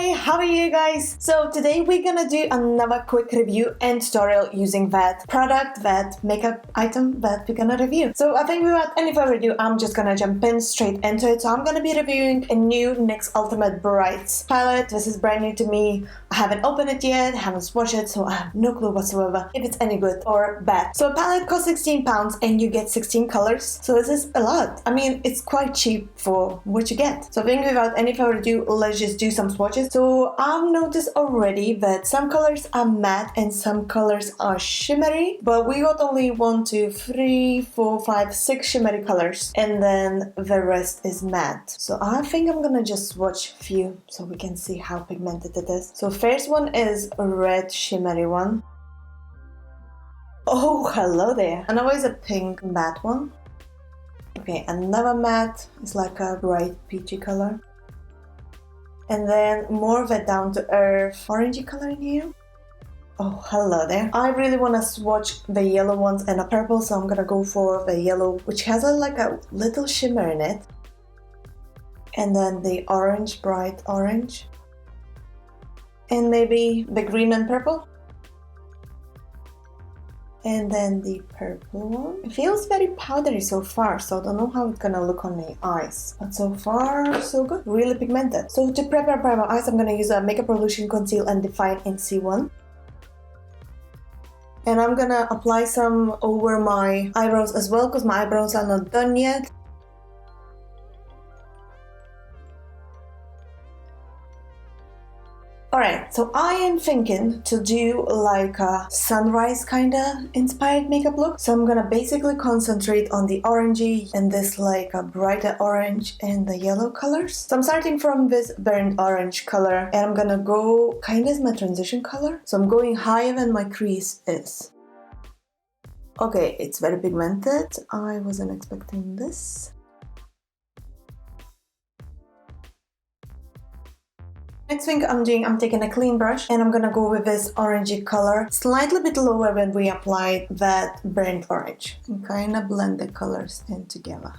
Hi, how are you guys? So today we're gonna do another quick review and tutorial using that product, that makeup item that we're gonna review. So I think without any further ado, I'm just gonna jump in straight into it. So I'm gonna be reviewing a new NYX Ultimate Brights palette. This is brand new to me. I haven't opened it yet, haven't swatched it, so I have no clue whatsoever if it's any good or bad. So a palette costs £16 and you get 16 colors. So this is a lot. I mean, it's quite cheap for what you get. So I think without any further ado, let's just do some swatches. So I've noticed already that some colors are matte and some colors are shimmery, but we got only 1, 2, 3, 4, 5, 6 shimmery colors, and then the rest is matte. So I think I'm gonna just swatch a few so we can see how pigmented it is. So first one is a red shimmery one. Oh, hello there. Another is a pink matte one. Okay, another matte is like a bright peachy color. And then more of a down-to-earth orangey color in here. Oh, hello there. I really want to swatch the yellow ones and a purple, so I'm gonna go for the yellow, which has like a little shimmer in it. And then the orange, bright orange. And maybe the green and purple. And then the purple one. It feels very powdery so far, so I don't know how it's gonna look on the eyes. But so far, so good. Really pigmented. So to prepare my eyes, I'm gonna use a Makeup Revolution Conceal and Define in C1. And I'm gonna apply some over my eyebrows as well, because my eyebrows are not done yet. Alright, so I am thinking to do like a sunrise kinda inspired makeup look. So I'm gonna basically concentrate on the orangey and this like a brighter orange and the yellow colors. So I'm starting from this burnt orange color and I'm gonna go kinda as my transition color. So I'm going higher than my crease is. Okay, it's very pigmented. I wasn't expecting this. Next thing I'm doing, I'm taking a clean brush and I'm gonna go with this orangey color, slightly bit lower when we applied that burnt orange, and kind of blend the colors in together.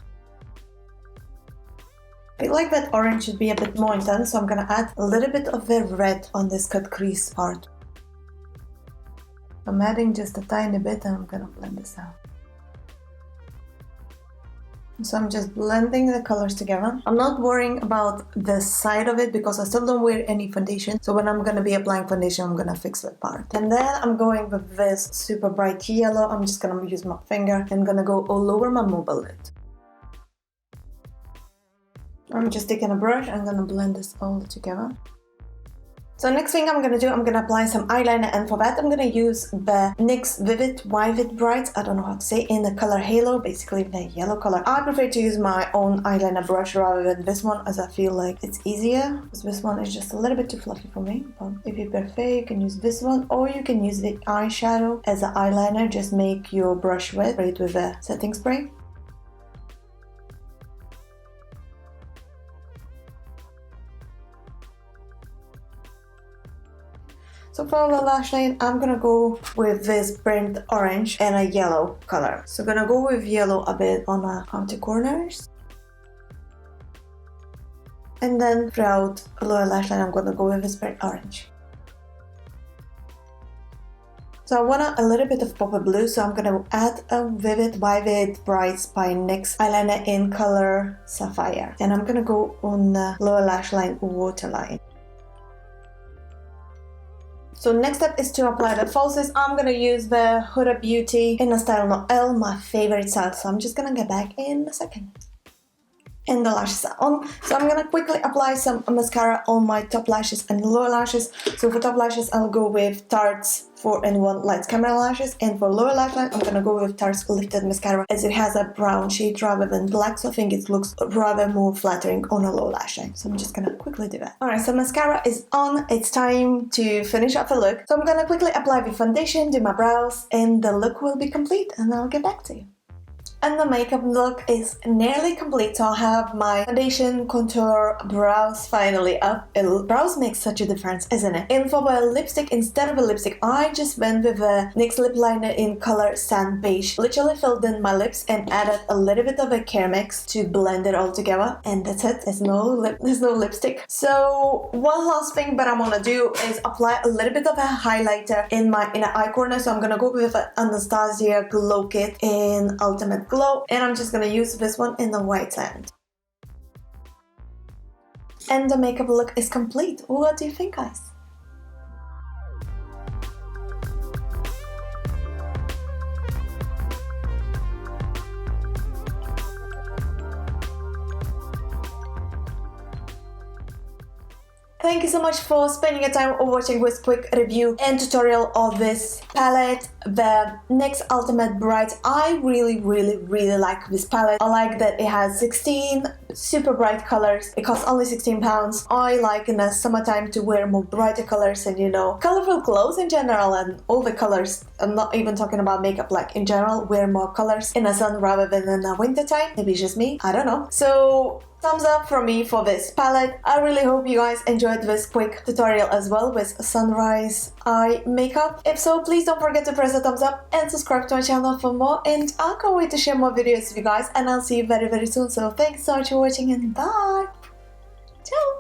I feel like that orange should be a bit more intense, so I'm gonna add a little bit of the red on this cut crease part. I'm adding just a tiny bit and I'm gonna blend this out. So I'm just blending the colors together. I'm not worrying about the side of it because I still don't wear any foundation. So when I'm gonna be applying foundation, I'm gonna fix that part. And then I'm going with this super bright yellow. I'm just gonna use my finger and gonna go all over my mobile lid. I'm just taking a brush and gonna blend this all together. So next thing I'm gonna do, I'm gonna apply some eyeliner, and for that I'm gonna use the NYX Vivid Brights, I don't know how to say, in the color Halo, basically the yellow color. I prefer to use my own eyeliner brush rather than this one, as I feel like it's easier, because this one is just a little bit too fluffy for me. But if you prefer, you can use this one, or you can use the eyeshadow as an eyeliner. Just make your brush wet, spray it with a setting spray. So for the lash line, I'm gonna go with this burnt orange and a yellow color. So gonna go with yellow a bit on the outer corners. And then throughout the lower lash line, I'm gonna go with this burnt orange. So I want a little bit of pop blue, so I'm gonna add a Vivid Brights by NYX eyeliner in color Sapphire. And I'm gonna go on the lower lash line waterline. So next step is to apply the falsies. I'm gonna use the Huda Beauty in the style Noelle, my favorite style. So I'm just gonna get back in a second. And the lashes are on. So I'm gonna quickly apply some mascara on my top lashes and lower lashes. So for top lashes, I'll go with Tarte's 4-in-1 Lights Camera Lashes, and for lower lash line, I'm gonna go with Tarte's Lifted Mascara, as it has a brown shade rather than black, so I think it looks rather more flattering on a low lash line. So I'm just gonna quickly do that. Alright, so mascara is on. It's time to finish up the look. So I'm gonna quickly apply the foundation, do my brows, and the look will be complete, and I'll get back to you. And the makeup look is nearly complete, so I have my foundation, contour, brows finally up. Brows make such a difference, isn't it? And for my lipstick, instead of a lipstick, I just went with a NYX lip liner in color Sand Beige. Literally filled in my lips and added a little bit of a care mix to blend it all together. And that's it. There's no lipstick. So one last thing that I'm gonna do is apply a little bit of a highlighter in my inner eye corner. So I'm gonna go with an Anastasia Glow Kit in Ultimate Glow, and I'm just gonna use this one in the white sand. And the makeup look is complete. What do you think, guys? Thank you so much for spending your time watching this quick review and tutorial of this palette, the NYX Ultimate Brights. I really like this palette. I like that it has 16 super bright colors. It costs only £16. I like in the summertime to wear more brighter colors and, you know, colorful clothes in general, and all the colors. I'm not even talking about makeup, like in general, wear more colors in the sun rather than in the winter time. Maybe it's just me, I don't know. So thumbs up from me for this palette. I really hope you guys enjoyed this quick tutorial as well with sunrise eye makeup. If so, please don't forget to press the thumbs up and subscribe to my channel for more, and I can't wait to share more videos with you guys, and I'll see you very soon. So thanks so much for watching, and bye! Ciao!